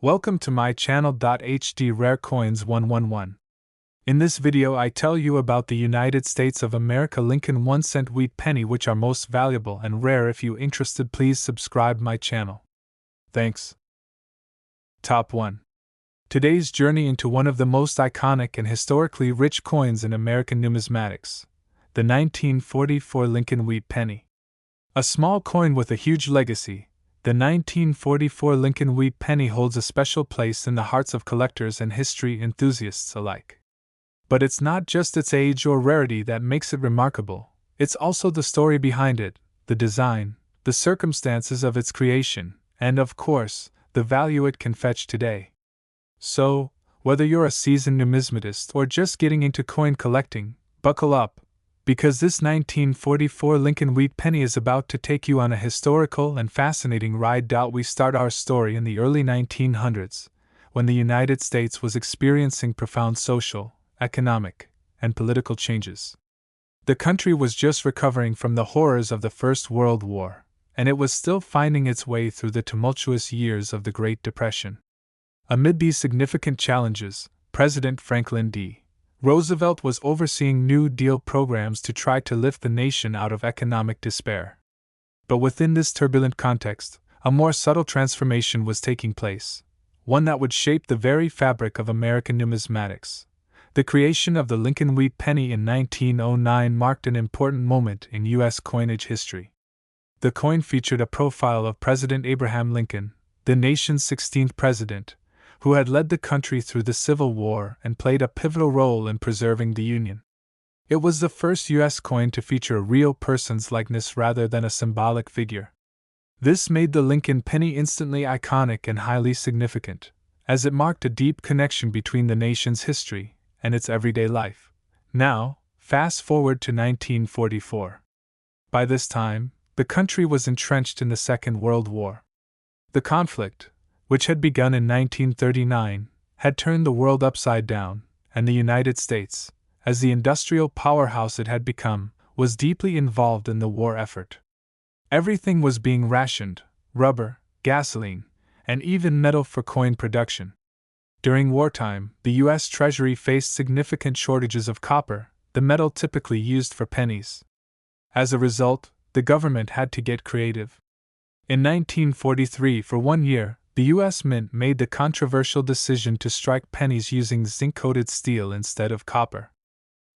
Welcome to my channel. HD Rare Coins 111. In this video I tell you about the United States of America Lincoln 1 cent wheat penny, which are most valuable and rare. If you interested, please subscribe my channel. Thanks. Top 1. Today's journey into one of the most iconic and historically rich coins in American numismatics, the 1944 Lincoln wheat penny. A small coin with a huge legacy, the 1944 Lincoln wheat penny holds a special place in the hearts of collectors and history enthusiasts alike. But it's not just its age or rarity that makes it remarkable, it's also the story behind it, the design, the circumstances of its creation, and of course, the value it can fetch today. So, whether you're a seasoned numismatist or just getting into coin collecting, buckle up, because this 1944 Lincoln wheat penny is about to take you on a historical and fascinating ride. We start our story in the early 1900s, when the United States was experiencing profound social, economic, and political changes. The country was just recovering from the horrors of the First World War, and it was still finding its way through the tumultuous years of the Great Depression. Amid these significant challenges, President Franklin D. Roosevelt was overseeing New Deal programs to try to lift the nation out of economic despair. But within this turbulent context, a more subtle transformation was taking place, one that would shape the very fabric of American numismatics. The creation of the Lincoln wheat penny in 1909 marked an important moment in U.S. coinage history. The coin featured a profile of President Abraham Lincoln, the nation's 16th president, who had led the country through the Civil War and played a pivotal role in preserving the Union. It was the first U.S. coin to feature a real person's likeness rather than a symbolic figure. This made the Lincoln penny instantly iconic and highly significant, as it marked a deep connection between the nation's history and its everyday life. Now, fast forward to 1944. By this time, the country was entrenched in the Second World War. The conflict, which had begun in 1939, had turned the world upside down, and the United States, as the industrial powerhouse it had become, was deeply involved in the war effort. Everything was being rationed: rubber, gasoline, and even metal for coin production. During wartime, the U.S. Treasury faced significant shortages of copper, the metal typically used for pennies. As a result, the government had to get creative. In 1943, for 1 year, the U.S. Mint made the controversial decision to strike pennies using zinc-coated steel instead of copper.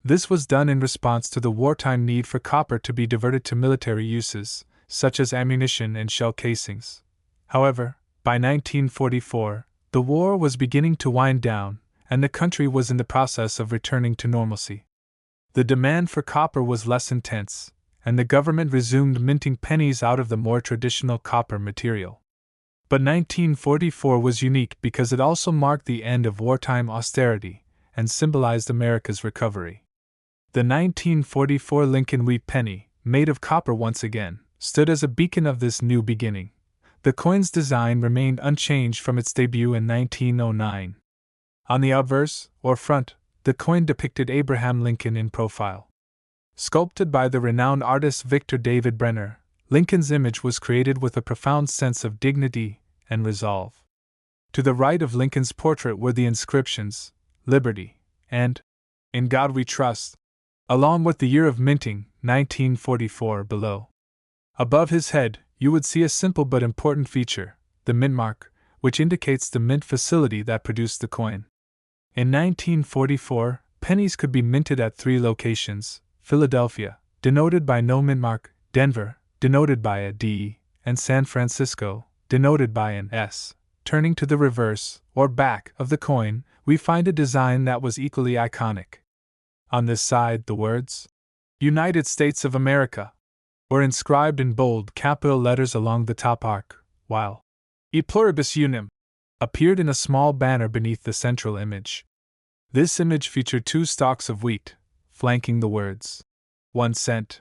This was done in response to the wartime need for copper to be diverted to military uses, such as ammunition and shell casings. However, by 1944, the war was beginning to wind down, and the country was in the process of returning to normalcy. The demand for copper was less intense, and the government resumed minting pennies out of the more traditional copper material. But 1944 was unique because it also marked the end of wartime austerity and symbolized America's recovery. The 1944 Lincoln wheat penny, made of copper once again, stood as a beacon of this new beginning. The coin's design remained unchanged from its debut in 1909. On the obverse, or front, the coin depicted Abraham Lincoln in profile. Sculpted by the renowned artist Victor David Brenner, Lincoln's image was created with a profound sense of dignity and resolve. To the right of Lincoln's portrait were the inscriptions, "Liberty," and "In God We Trust," along with the year of minting, 1944, below. Above his head, you would see a simple but important feature, the mint mark, which indicates the mint facility that produced the coin. In 1944, pennies could be minted at 3 locations: Philadelphia, denoted by no mint mark; Denver, denoted by a D, and San Francisco, denoted by an S. Turning to the reverse, or back, of the coin, we find a design that was equally iconic. On this side, the words, "United States of America," were inscribed in bold capital letters along the top arc, while "E Pluribus Unum" appeared in a small banner beneath the central image. This image featured 2 stalks of wheat, flanking the words, "1 cent."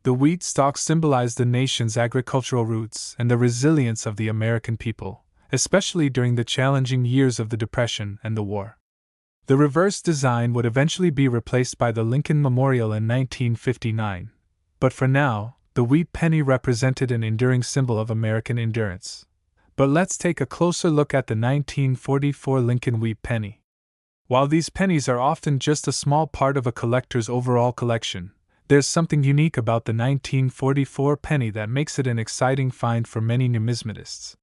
The wheat stalks symbolized the nation's agricultural roots and the resilience of the American people, especially during the challenging years of the Depression and the war. The reverse design would eventually be replaced by the Lincoln Memorial in 1959, but for now, the wheat penny represented an enduring symbol of American endurance. But let's take a closer look at the 1944 Lincoln Wheat penny. While these pennies are often just a small part of a collector's overall collection, there's something unique about the 1944 penny that makes it an exciting find for many numismatists.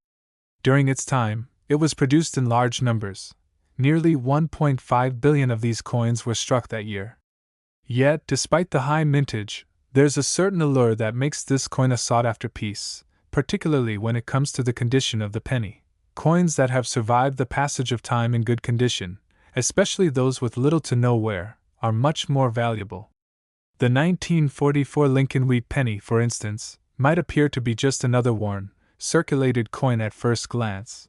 During its time, it was produced in large numbers. Nearly 1.5 billion of these coins were struck that year. Yet, despite the high mintage, there's a certain allure that makes this coin a sought-after piece, particularly when it comes to the condition of the penny. Coins that have survived the passage of time in good condition, especially those with little to no wear, are much more valuable. The 1944 Lincoln Wheat penny, for instance, might appear to be just another worn, circulated coin at first glance.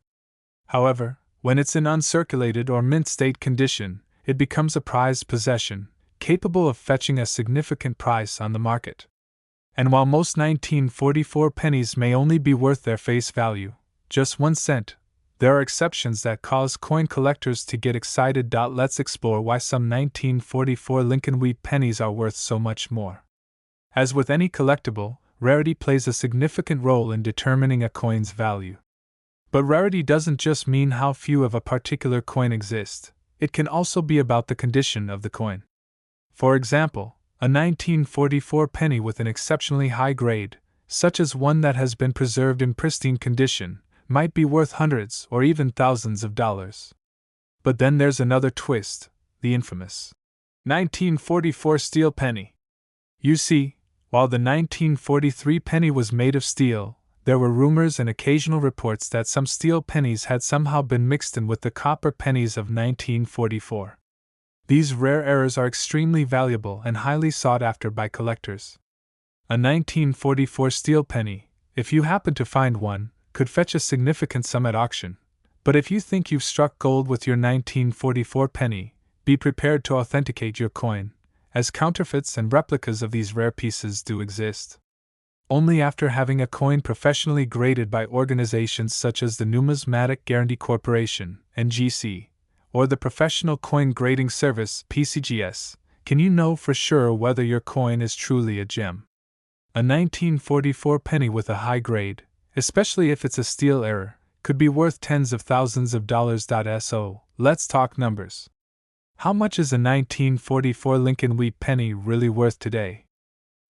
However, when it's in uncirculated or mint state condition, it becomes a prized possession, capable of fetching a significant price on the market. And while most 1944 pennies may only be worth their face value, just 1 cent, there are exceptions that cause coin collectors to get excited. Let's explore why some 1944 Lincoln Wheat pennies are worth so much more. As with any collectible, rarity plays a significant role in determining a coin's value. But rarity doesn't just mean how few of a particular coin exist, it can also be about the condition of the coin. For example, a 1944 penny with an exceptionally high grade, such as one that has been preserved in pristine condition, might be worth hundreds or even thousands of dollars. But then there's another twist, the infamous 1944 steel penny. You see, while the 1943 penny was made of steel, there were rumors and occasional reports that some steel pennies had somehow been mixed in with the copper pennies of 1944. These rare errors are extremely valuable and highly sought after by collectors. A 1944 steel penny, if you happen to find one, could fetch a significant sum at auction. But if you think you've struck gold with your 1944 penny, be prepared to authenticate your coin, as counterfeits and replicas of these rare pieces do exist. Only after having a coin professionally graded by organizations such as the Numismatic Guarantee Corporation, NGC, or the Professional Coin Grading Service, PCGS, can you know for sure whether your coin is truly a gem. A 1944 penny with a high grade, especially if it's a steel error, could be worth tens of thousands of dollars. So, let's talk numbers. How much is a 1944 Lincoln Wheat penny really worth today?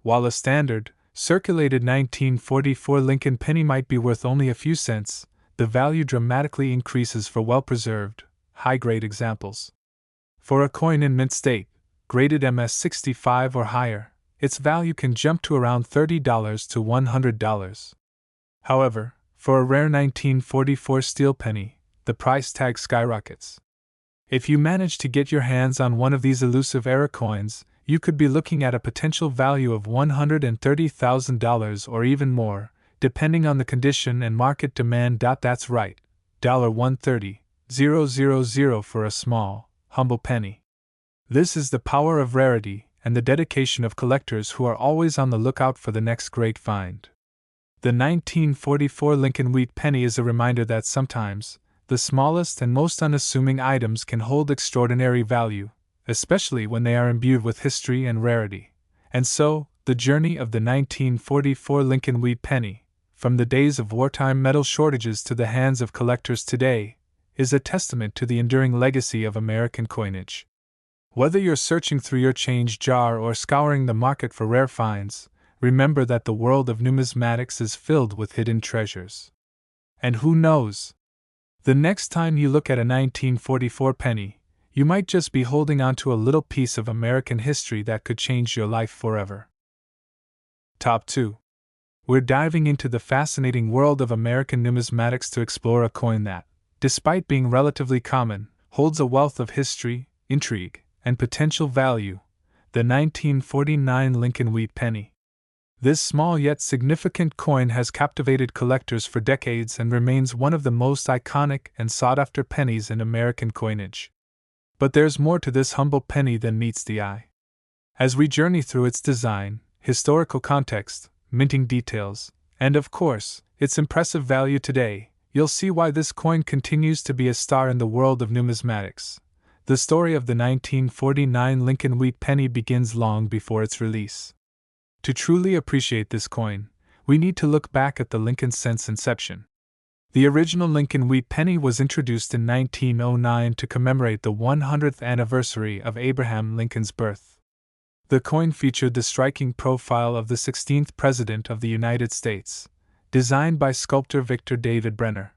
While a standard, circulated 1944 Lincoln penny might be worth only a few cents, the value dramatically increases for well-preserved, high-grade examples. For a coin in mint state, graded MS-65 or higher, its value can jump to around $30 to $100. However, for a rare 1944 steel penny, the price tag skyrockets. If you manage to get your hands on one of these elusive era coins, you could be looking at a potential value of $130,000 or even more, depending on the condition and market demand. That's right, $130,000 for a small, humble penny. This is the power of rarity and the dedication of collectors who are always on the lookout for the next great find. The 1944 Lincoln Wheat penny is a reminder that sometimes, the smallest and most unassuming items can hold extraordinary value, especially when they are imbued with history and rarity. And so, the journey of the 1944 Lincoln Wheat penny, from the days of wartime metal shortages to the hands of collectors today, is a testament to the enduring legacy of American coinage. Whether you're searching through your change jar or scouring the market for rare finds, remember that the world of numismatics is filled with hidden treasures. And who knows? The next time you look at a 1944 penny, you might just be holding onto a little piece of American history that could change your life forever. Top 2. We're diving into the fascinating world of American numismatics to explore a coin that, despite being relatively common, holds a wealth of history, intrigue, and potential value, the 1949 Lincoln Wheat penny. This small yet significant coin has captivated collectors for decades and remains one of the most iconic and sought-after pennies in American coinage. But there's more to this humble penny than meets the eye. As we journey through its design, historical context, minting details, and of course, its impressive value today, you'll see why this coin continues to be a star in the world of numismatics. The story of the 1949 Lincoln Wheat penny begins long before its release. To truly appreciate this coin, we need to look back at the Lincoln cent's inception. The original Lincoln wheat penny was introduced in 1909 to commemorate the 100th anniversary of Abraham Lincoln's birth. The coin featured the striking profile of the 16th President of the United States, designed by sculptor Victor David Brenner.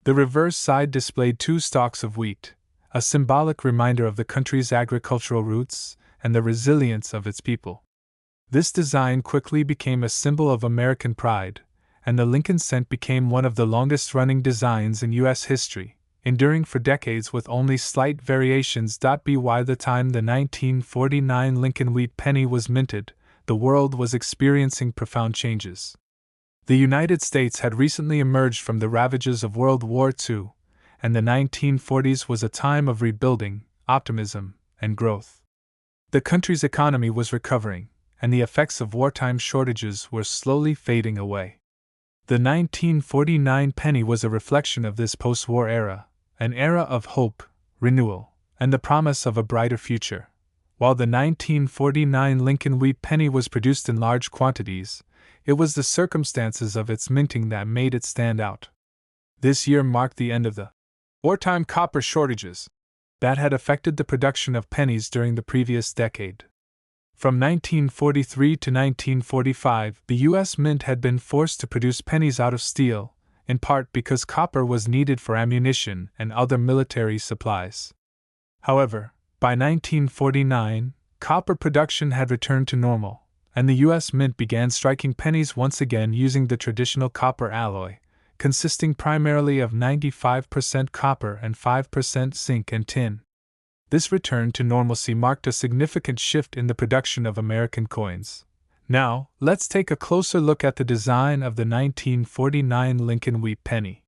The reverse side displayed two stalks of wheat, a symbolic reminder of the country's agricultural roots and the resilience of its people. This design quickly became a symbol of American pride, and the Lincoln cent became one of the longest-running designs in U.S. history, enduring for decades with only slight variations. By the time the 1949 Lincoln wheat penny was minted, the world was experiencing profound changes. The United States had recently emerged from the ravages of World War II, and the 1940s was a time of rebuilding, optimism, and growth. The country's economy was recovering, and the effects of wartime shortages were slowly fading away. The 1949 penny was a reflection of this post-war era, an era of hope, renewal, and the promise of a brighter future. While the 1949 Lincoln wheat penny was produced in large quantities, it was the circumstances of its minting that made it stand out. This year marked the end of the wartime copper shortages that had affected the production of pennies during the previous decade. From 1943 to 1945, the U.S. Mint had been forced to produce pennies out of steel, in part because copper was needed for ammunition and other military supplies. However, by 1949, copper production had returned to normal, and the U.S. Mint began striking pennies once again using the traditional copper alloy, consisting primarily of 95% copper and 5% zinc and tin. This return to normalcy marked a significant shift in the production of American coins. Now, let's take a closer look at the design of the 1949 Lincoln wheat penny.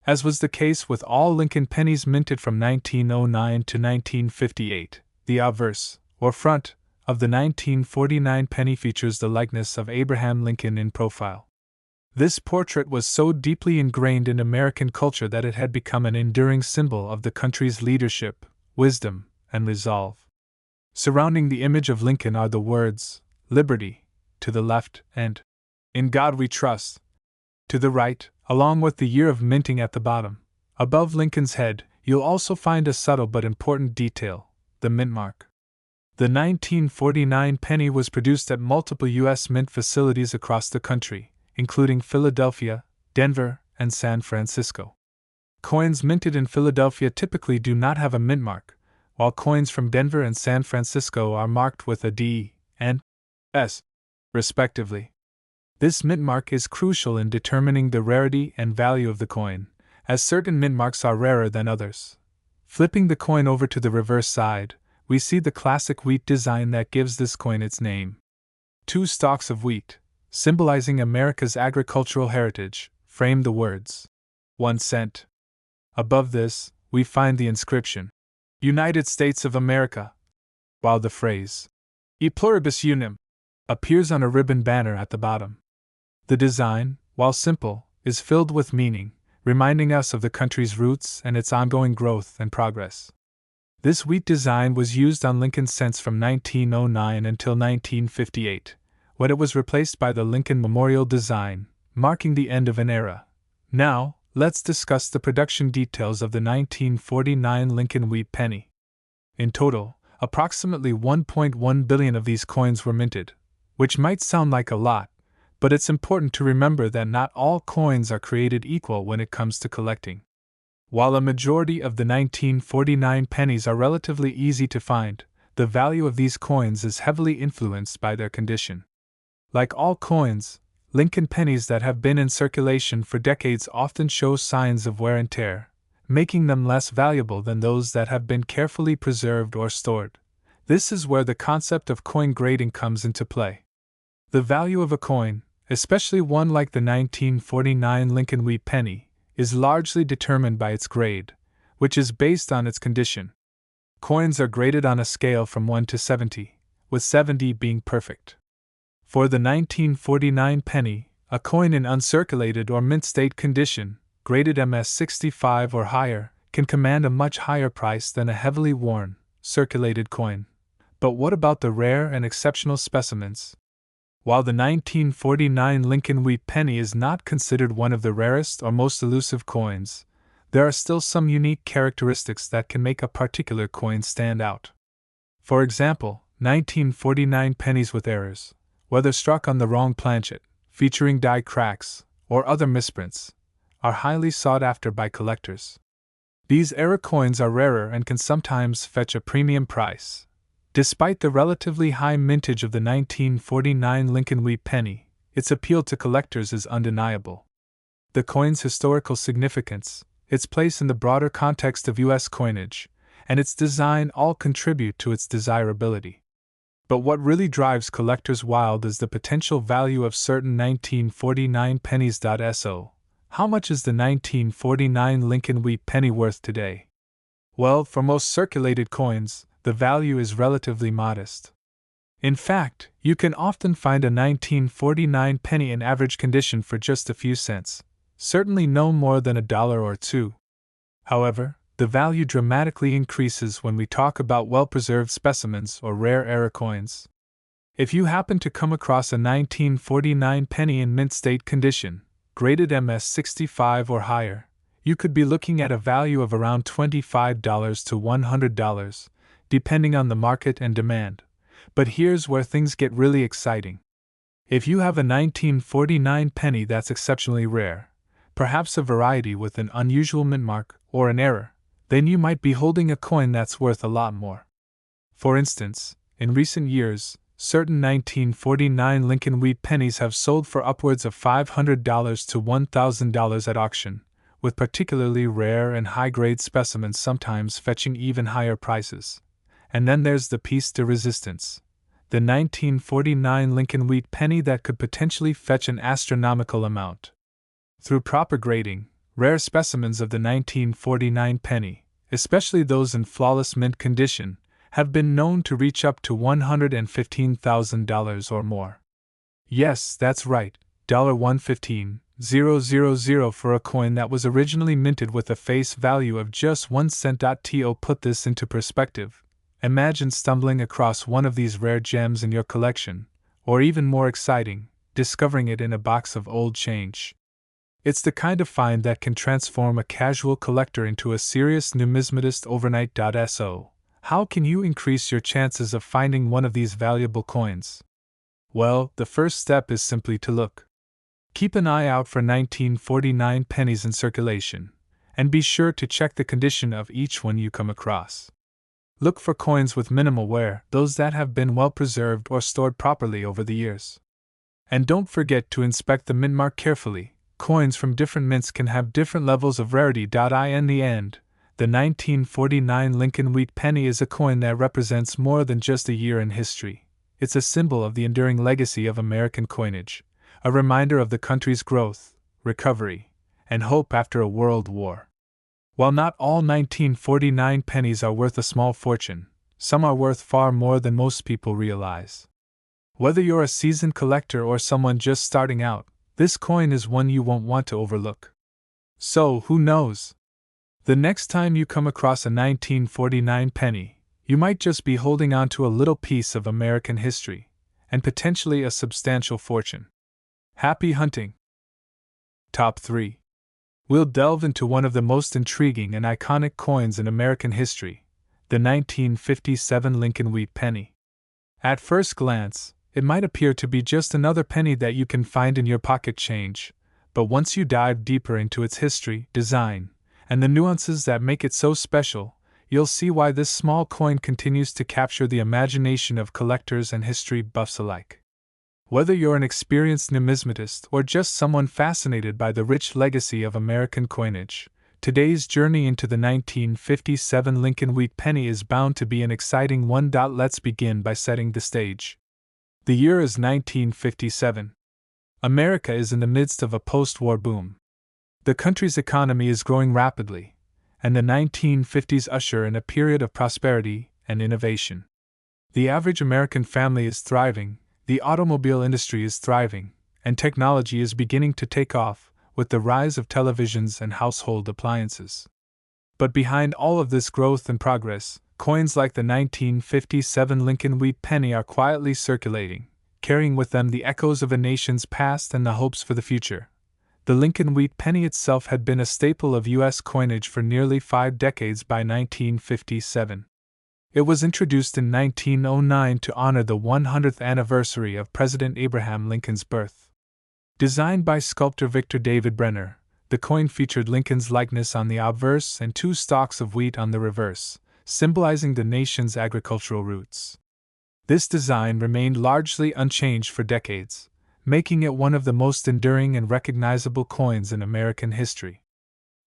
As was the case with all Lincoln pennies minted from 1909 to 1958, the obverse, or front, of the 1949 penny features the likeness of Abraham Lincoln in profile. This portrait was so deeply ingrained in American culture that it had become an enduring symbol of the country's leadership, wisdom, and resolve. Surrounding the image of Lincoln are the words, "Liberty," to the left, and "In God We Trust," to the right, along with the year of minting at the bottom. Above Lincoln's head, you'll also find a subtle but important detail, the mint mark. The 1949 penny was produced at multiple U.S. mint facilities across the country, including Philadelphia, Denver, and San Francisco. Coins minted in Philadelphia typically do not have a mint mark, while coins from Denver and San Francisco are marked with a D and S, respectively. This mint mark is crucial in determining the rarity and value of the coin, as certain mint marks are rarer than others. Flipping the coin over to the reverse side, we see the classic wheat design that gives this coin its name. Two stalks of wheat, symbolizing America's agricultural heritage, frame the words, 1 cent. Above this, we find the inscription, United States of America, while the phrase, E pluribus unum, appears on a ribbon banner at the bottom. The design, while simple, is filled with meaning, reminding us of the country's roots and its ongoing growth and progress. This wheat design was used on Lincoln cents from 1909 until 1958, when it was replaced by the Lincoln Memorial design, marking the end of an era. Now, let's discuss the production details of the 1949 Lincoln wheat penny. In total, approximately 1.1 billion of these coins were minted, which might sound like a lot, but it's important to remember that not all coins are created equal when it comes to collecting. While a majority of the 1949 pennies are relatively easy to find, the value of these coins is heavily influenced by their condition. Like all coins, Lincoln pennies that have been in circulation for decades often show signs of wear and tear, making them less valuable than those that have been carefully preserved or stored. This is where the concept of coin grading comes into play. The value of a coin, especially one like the 1949 Lincoln wheat penny, is largely determined by its grade, which is based on its condition. Coins are graded on a scale from 1 to 70, with 70 being perfect. For the 1949 penny, a coin in uncirculated or mint state condition, graded MS 65 or higher, can command a much higher price than a heavily worn, circulated coin. But what about the rare and exceptional specimens? While the 1949 Lincoln Wheat penny is not considered one of the rarest or most elusive coins, there are still some unique characteristics that can make a particular coin stand out. For example, 1949 pennies with errors, whether struck on the wrong planchet, featuring die cracks, or other misprints, are highly sought after by collectors. These error coins are rarer and can sometimes fetch a premium price. Despite the relatively high mintage of the 1949 Lincoln Wheat penny, its appeal to collectors is undeniable. The coin's historical significance, its place in the broader context of U.S. coinage, and its design all contribute to its desirability. But what really drives collectors wild is the potential value of certain 1949 pennies. So, how much is the 1949 Lincoln Wheat penny worth today? Well, for most circulated coins, the value is relatively modest. In fact, you can often find a 1949 penny in average condition for just a few cents, certainly no more than $1 or $2. However, the value dramatically increases when we talk about well-preserved specimens or rare error coins. If you happen to come across a 1949 penny in mint state condition, graded MS-65 or higher, you could be looking at a value of around $25 to $100, depending on the market and demand. But here's where things get really exciting. If you have a 1949 penny that's exceptionally rare, perhaps a variety with an unusual mint mark or an error, then you might be holding a coin that's worth a lot more. For instance, in recent years, certain 1949 Lincoln Wheat pennies have sold for upwards of $500 to $1,000 at auction, with particularly rare and high-grade specimens sometimes fetching even higher prices. And then there's the piece de resistance, the 1949 Lincoln Wheat penny that could potentially fetch an astronomical amount. Through proper grading, rare specimens of the 1949 penny, especially those in flawless mint condition, have been known to reach up to $115,000 or more. Yes, that's right, $115,000 for a coin that was originally minted with a face value of just 1 cent. To put this into perspective, imagine stumbling across one of these rare gems in your collection, or even more exciting, discovering it in a box of old change. It's the kind of find that can transform a casual collector into a serious numismatist overnight. So, how can you increase your chances of finding one of these valuable coins? Well, the first step is simply to look. Keep an eye out for 1949 pennies in circulation, and be sure to check the condition of each one you come across. Look for coins with minimal wear, those that have been well preserved or stored properly over the years. And don't forget to inspect the mint mark carefully. Coins from different mints can have different levels of rarity. In the end, the 1949 Lincoln Wheat penny is a coin that represents more than just a year in history. It's a symbol of the enduring legacy of American coinage, a reminder of the country's growth, recovery, and hope after a world war. While not all 1949 pennies are worth a small fortune, some are worth far more than most people realize. Whether you're a seasoned collector or someone just starting out, this coin is one you won't want to overlook. So, who knows? The next time you come across a 1949 penny, you might just be holding on to a little piece of American history, and potentially a substantial fortune. Happy hunting! Top 3. We'll delve into one of the most intriguing and iconic coins in American history, the 1957 Lincoln Wheat penny. At first glance, it might appear to be just another penny that you can find in your pocket change, but once you dive deeper into its history, design, and the nuances that make it so special, you'll see why this small coin continues to capture the imagination of collectors and history buffs alike. Whether you're an experienced numismatist or just someone fascinated by the rich legacy of American coinage, today's journey into the 1957 Lincoln Wheat penny is bound to be an exciting one. Let's begin by setting the stage. The year is 1957. America is in the midst of a post-war boom. The country's economy is growing rapidly, and the 1950s usher in a period of prosperity and innovation. The average American family is thriving, the automobile industry is thriving, and technology is beginning to take off with the rise of televisions and household appliances. But behind all of this growth and progress, coins like the 1957 Lincoln Wheat penny are quietly circulating, carrying with them the echoes of a nation's past and the hopes for the future. The Lincoln Wheat Penny itself had been a staple of U.S. coinage for nearly 5 decades by 1957. It was introduced in 1909 to honor the 100th anniversary of President Abraham Lincoln's birth. Designed by sculptor Victor David Brenner, the coin featured Lincoln's likeness on the obverse and 2 stalks of wheat on the reverse, symbolizing the nation's agricultural roots. This design remained largely unchanged for decades, making it one of the most enduring and recognizable coins in American history.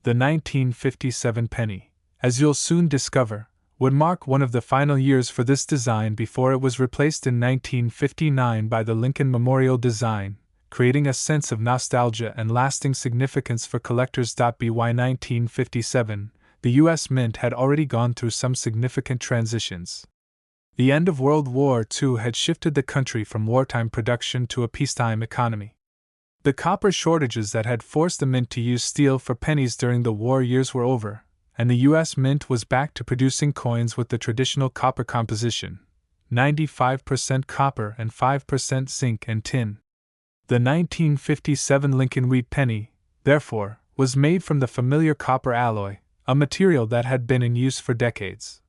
The 1957 penny, as you'll soon discover, would mark one of the final years for this design before it was replaced in 1959 by the Lincoln Memorial design, creating a sense of nostalgia and lasting significance for collectors. By 1957, the U.S. Mint had already gone through some significant transitions. The end of World War II had shifted the country from wartime production to a peacetime economy. The copper shortages that had forced the mint to use steel for pennies during the war years were over, and the U.S. Mint was back to producing coins with the traditional copper composition, 95% copper and 5% zinc and tin. The 1957 Lincoln Wheat Penny, therefore, was made from the familiar copper alloy, a material that had been in use for decades.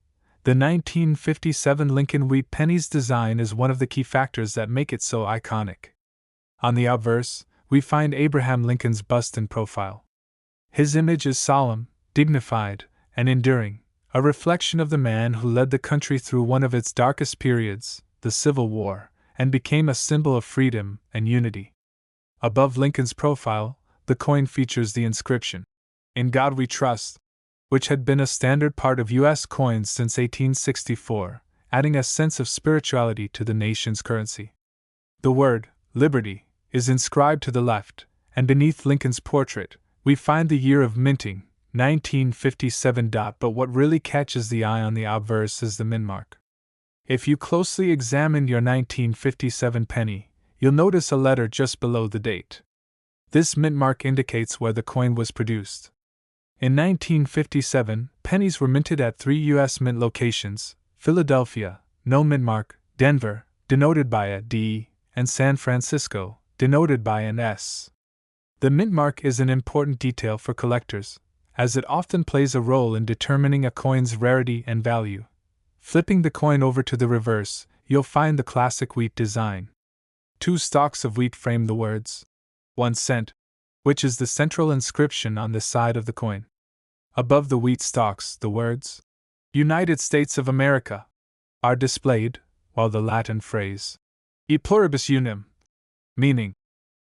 The 1957 Lincoln Wheat Penny's design is one of the key factors that make it so iconic. On the obverse, we find Abraham Lincoln's bust in profile. His image is solemn, dignified, and enduring, a reflection of the man who led the country through one of its darkest periods, the Civil War, and became a symbol of freedom and unity. Above Lincoln's profile, the coin features the inscription, "In God We Trust," which had been a standard part of U.S. coins since 1864, adding a sense of spirituality to the nation's currency. The word, "Liberty," is inscribed to the left, and beneath Lincoln's portrait, we find the year of minting, 1957. But what really catches the eye on the obverse is the mint mark. If you closely examine your 1957 penny, you'll notice a letter just below the date. This mint mark indicates where the coin was produced. In 1957, pennies were minted at 3 U.S. mint locations: Philadelphia, no mint mark; Denver, denoted by a D; and San Francisco, denoted by an S. The mint mark is an important detail for collectors, as it often plays a role in determining a coin's rarity and value. Flipping the coin over to the reverse, you'll find the classic wheat design. 2 stalks of wheat frame the words, 1 cent, which is the central inscription on the side of the coin. Above the wheat stalks, the words, "United States of America," are displayed, while the Latin phrase, "E pluribus unum," meaning,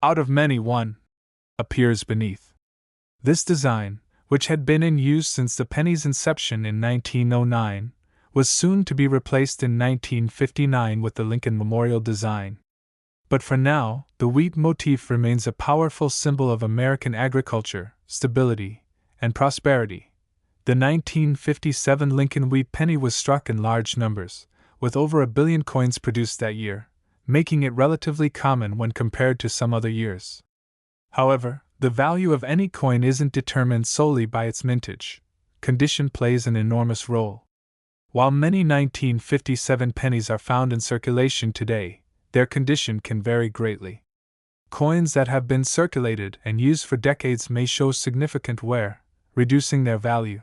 "out of many one," appears beneath. This design, which had been in use since the penny's inception in 1909, was soon to be replaced in 1959 with the Lincoln Memorial design. But for now, the wheat motif remains a powerful symbol of American agriculture, stability, and prosperity. The 1957 Lincoln Wheat Penny was struck in large numbers, with over 1 billion coins produced that year, making it relatively common when compared to some other years. However, the value of any coin isn't determined solely by its mintage. Condition plays an enormous role. While many 1957 pennies are found in circulation today, their condition can vary greatly. Coins that have been circulated and used for decades may show significant wear, reducing their value.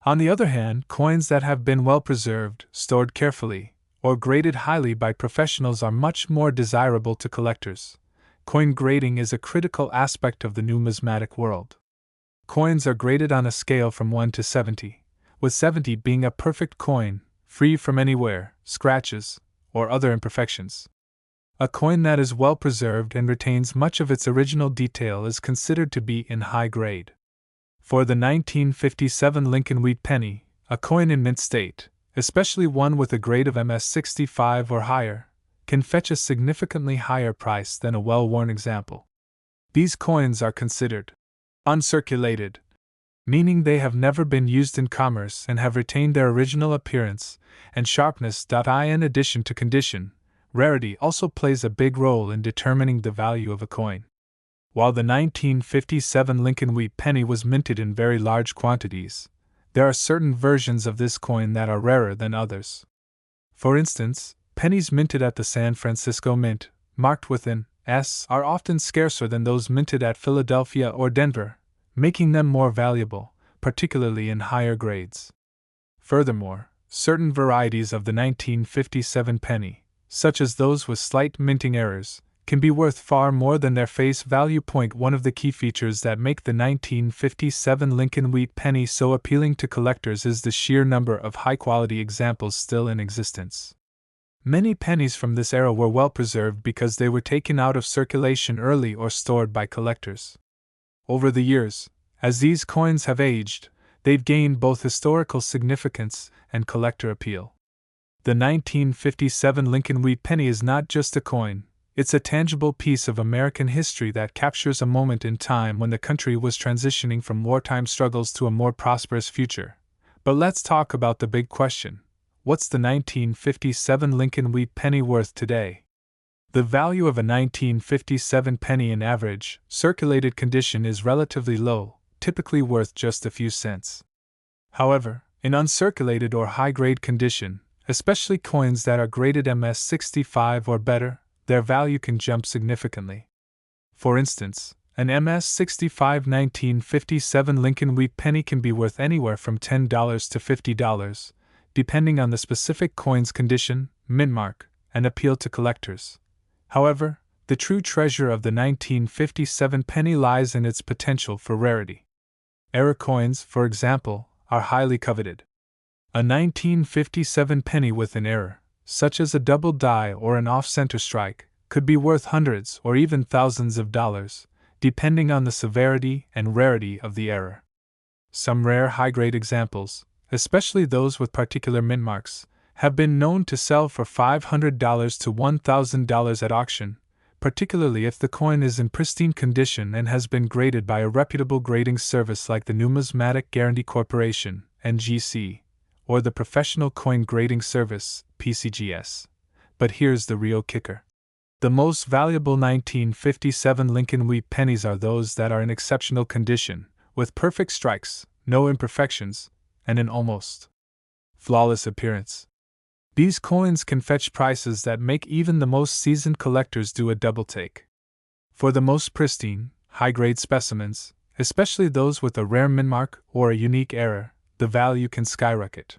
On the other hand, coins that have been well preserved, stored carefully, or graded highly by professionals are much more desirable to collectors. Coin grading is a critical aspect of the numismatic world. Coins are graded on a scale from 1 to 70, with 70 being a perfect coin, free from any wear, scratches, or other imperfections. A coin that is well preserved and retains much of its original detail is considered to be in high grade. For the 1957 Lincoln Wheat Penny, a coin in mint state, especially one with a grade of MS 65 or higher, can fetch a significantly higher price than a well-worn example. These coins are considered uncirculated, meaning they have never been used in commerce and have retained their original appearance and sharpness. In addition to condition, rarity also plays a big role in determining the value of a coin. While the 1957 Lincoln Wheat Penny was minted in very large quantities, there are certain versions of this coin that are rarer than others. For instance, pennies minted at the San Francisco Mint, marked with an S, are often scarcer than those minted at Philadelphia or Denver, making them more valuable, particularly in higher grades. Furthermore, certain varieties of the 1957 penny, such as those with slight minting errors, can be worth far more than their face value. One of the key features that make the 1957 Lincoln Wheat penny so appealing to collectors is the sheer number of high-quality examples still in existence. Many pennies from this era were well preserved because they were taken out of circulation early or stored by collectors. Over the years, as these coins have aged, they've gained both historical significance and collector appeal. The 1957 Lincoln Wheat penny is not just a coin, it's a tangible piece of American history that captures a moment in time when the country was transitioning from wartime struggles to a more prosperous future. But let's talk about the big question. What's the 1957 Lincoln Wheat penny worth today? The value of a 1957 penny in average, circulated condition is relatively low, typically worth just a few cents. However, in uncirculated or high-grade condition, especially coins that are graded MS65 or better, their value can jump significantly. For instance, an MS65 1957 Lincoln Wheat penny can be worth anywhere from $10 to $50, depending on the specific coin's condition, mint mark, and appeal to collectors. However, the true treasure of the 1957 penny lies in its potential for rarity. Error coins, for example, are highly coveted. A 1957 penny with an error, such as a double die or an off-center strike, could be worth hundreds or even thousands of dollars, depending on the severity and rarity of the error. Some rare high-grade examples, especially those with particular mint marks, have been known to sell for $500 to $1,000 at auction, particularly if the coin is in pristine condition and has been graded by a reputable grading service like the Numismatic Guarantee Corporation, NGC, or the Professional Coin Grading Service, PCGS. But here's the real kicker. The most valuable 1957 Lincoln Wheat pennies are those that are in exceptional condition, with perfect strikes, no imperfections, and an almost flawless appearance. These coins can fetch prices that make even the most seasoned collectors do a double take. For the most pristine, high-grade specimens, especially those with a rare mint mark or a unique error, the value can skyrocket.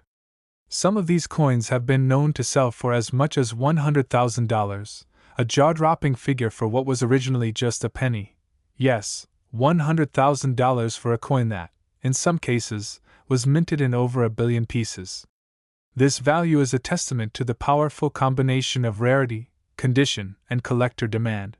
Some of these coins have been known to sell for as much as $100,000, a jaw-dropping figure for what was originally just a penny. Yes, $100,000 for a coin that, in some cases, was minted in over 1 billion pieces. This value is a testament to the powerful combination of rarity, condition, and collector demand.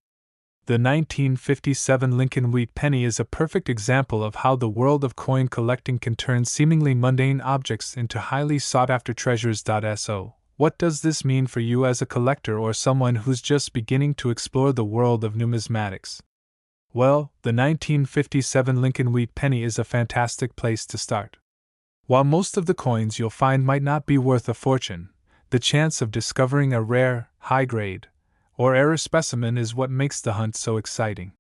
The 1957 Lincoln Wheat penny is a perfect example of how the world of coin collecting can turn seemingly mundane objects into highly sought-after treasures. So, what does this mean for you as a collector or someone who's just beginning to explore the world of numismatics? Well, the 1957 Lincoln Wheat penny is a fantastic place to start. While most of the coins you'll find might not be worth a fortune, the chance of discovering a rare, high-grade, or error specimen is what makes the hunt so exciting.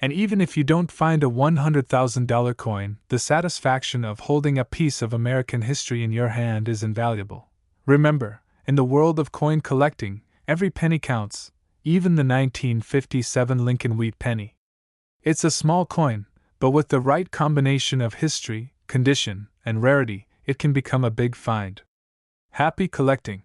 And even if you don't find a $100,000 coin, the satisfaction of holding a piece of American history in your hand is invaluable. Remember, in the world of coin collecting, every penny counts, even the 1957 Lincoln Wheat penny. It's a small coin, but with the right combination of history, condition, and rarity, it can become a big find. Happy collecting!